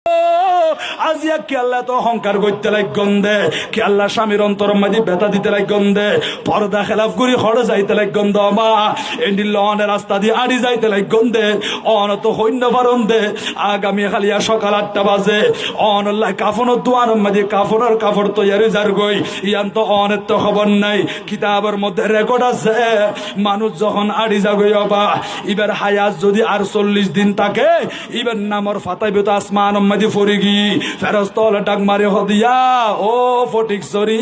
আজিয়া কি আল্লাহ তো অহংকার করতে লাগন দে, কি আল্লাহ স্বামীর অন্তর মাঝে ব্যথা দিতে লাগন দে, পর্দা খেলাফ করি হড়ে যাইতে লাগন দে, মা এন্ডি লনের রাস্তা দিয়ে আড়ি যাইতে লাগন দে, অনত হইন্য পারন দে। আগামী খালিয়া সকাল 8টা বাজে অনল্লাহ কাফনের দোয়ার মাঝে কাফনের কাপড় তৈরি যার গই ইয়ান তো অনের তো খবর নাই। কিতাবের মধ্যে রেকর্ড আছে মানুষ যখন আড়ি যাগই অবা এবার হায়াত যদি আর 40 দিন থাকে এবার নামর ফাতাইবে তো আসমান মাঝে ফরি গি ফেরস্তল ডাক মারে হদিয়া ও ফটিক সরি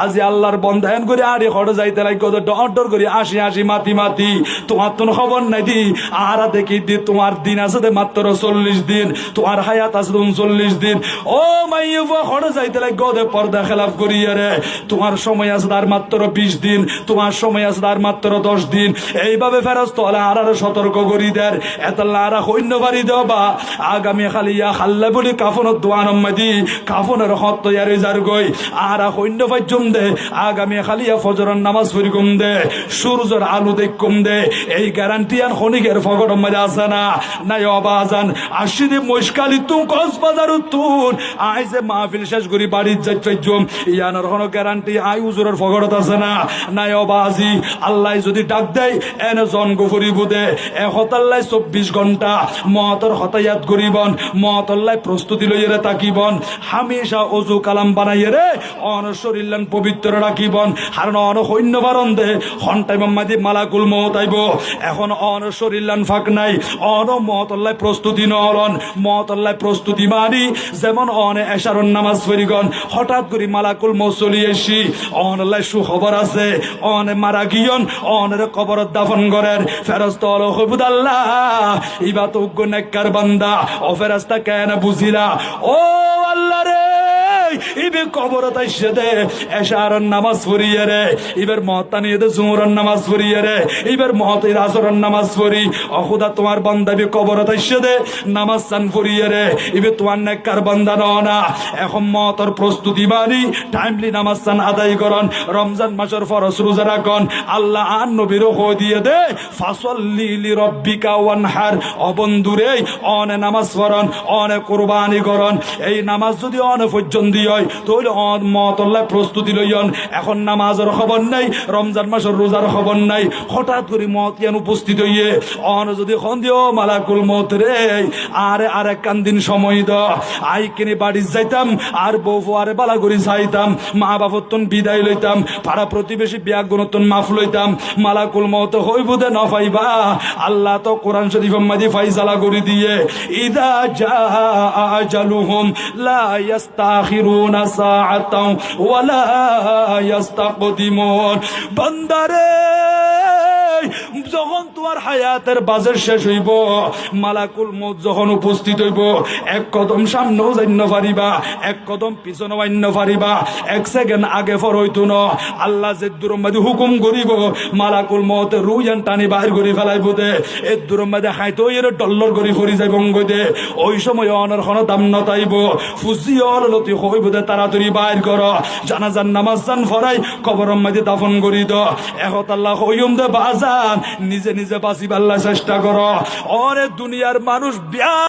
আজি আল্লাহর বন্ধায়ন করে আড়ি হড় যাইতে লাগ ডর ডর করে আসি আসি মাতি মাতি তোমার তো খবর নাই দি আর দেখি দি তোমার দিন আছে মাত্র 40 দিন, তোমার হায়াত আছে 39 দিন। ও মাইয়া হড় যাইতে লাগ গদে পর্দা খেলাফ করিয়ে রে তোমার সময় আছে আর মাত্র 20 দিন, তোমার সময় আছে আর মাত্র 10 দিন। এইভাবে ফেরস্তল আর সতর্ক করি দেয় এতলা আর হইন্য বাড়ি দেবা আগামী খালিয়া খাল্লা বলি কাফনের দোয়ান মাদি কাফনের হত তৈরি যার গই আর হইন্য পাইজম দে আগামী খালিয়া ফজরের নামাজ পড়ি কম দে সূর্যের আলো দেখ কম দে। এই গ্যারান্টি আর খনিকের ফগর মাঝে আছে না নাই অবাজান আশিদি মশকালি তুম কক্সবাজার তুন আই যে মাহফিল শেষ করি বাড়ির যাই পাইজম ইয়ানোর কোনো গ্যারান্টি আই উজুরের ফগরত আছে না নাই অবাজি। আল্লাহ যদি ডাক দেয় এনে জন গফরি বুদে হতাল্লাই 24 ঘন্টা মহতর হতায়াত করিবন মহতল্লাই প্রস্তুতি লইয়ে তাকিবন হামেশা অজু কালাম বানাইয়ে রে অন শরীরলান পবিত্র রাখিবন কারণ অন সৈন্য বারণ দে ঘন্টায় মাম্মাদি মালাকুল মত আইব এখন অন শরীরলান ফাঁক নাই অন মহতল্লাই প্রস্তুতি নরন মহতল্লাই প্রস্তুতি মারি যেমন অনে এশারন নামাজ পড়িগন হঠাৎ করে মালাকুল মত চলি এসি অনলাই সুখবর আছে অনে মারা গিয়ন অনের কবরত দাফন করেন ফেরস্ত হল হবুদ আল্লাহ ইবা তো নেককার বান্দা ও ফেরেশতা কেন বুঝিলা ও আল্লাহ রে ইবে কবরত আইসে দে এশারন নামাজ পড়িয়ে রে এবার মহতানিয়ে দে জুমুরন নামাজ পড়িয়ে রে এবার মহতের আসরন নামাজ পড়ি ও খুদা তোমার বান্দা বি কবরত আইসে দে নামাজ চান পড়িয়ে রে ইবে তোমার নেককার বান্দা না এখন মহতর প্রস্তুতি বানি টাইমলি নামাজ চান আদায় করন রমজান মাসের ফরজ রোজা রাখুন আল্লাহ আর নবীর হয়ে দিয়ে দে ফাসল্লি লিরাব্বিকা ওয়ানহার অবন্ধুরে অনে নামাজ পড়ন অনে কুরবানি করন। এই নামাজ যদি অনে পর্যন্ত হয় তাহলে মতল্লাহ প্রস্তুতি লইয়ন। এখন নামাজের খবর নাই রমজান মাসের রোজার খবর নাই হঠাৎ করে মতিয়ান উপস্থিত হইয়ে অন যদি খন দিও মালাকুল মত রে আরে আরেক কান দিন সময় দ আই কিনে বাড়ি যাইতাম আর বউ আরে বালা করে যাইতাম মা বাপতন বিদায় লইতাম পাড়া প্রতিবেশী বিয়া গুণতন মাফ লইতাম মালাকুল মত হইব দে না পাইবা আল্লাহ তো কোরআন শরীফ মাঝে ফাইসালা করে দিয়ে ইদা জা আজালুহুম লা ইস্তাখিরুনা সাআতাও ওয়ালা ইস্তাকদিমুন। বান্দারে যখন তোমার হায়াতের বাজেট শেষ হইব মালাকুল মউত যখন উপস্থিত হইব এক কদম সামনেও যাইন্য পারিবা এক কদম পিছনেও আইন্য পারিবা এক সেকেন্ড আগে ফর হইতো না আল্লাহ যে দূর মধ্যে হুকুম করিব মালাকুল মউত রুয়ান টানি বাহির করে ফেলাইব দে এ দূর মধ্যে খাইতো এর ডল্লর করে ফরি যাইব দে ওই সময় অনার কোনো দাম নতাইব ফুজি অলতি হইব দে তাড়াতাড়ি বাইর কর জানাজান নামাজ জান ফরাই কবরের মধ্যে দাফন করি দ এখন আল্লাহ হইম দে বাজান নিজে নিজে বাঁচিবার চেষ্টা কর। অরে দুনিয়ার মানুষ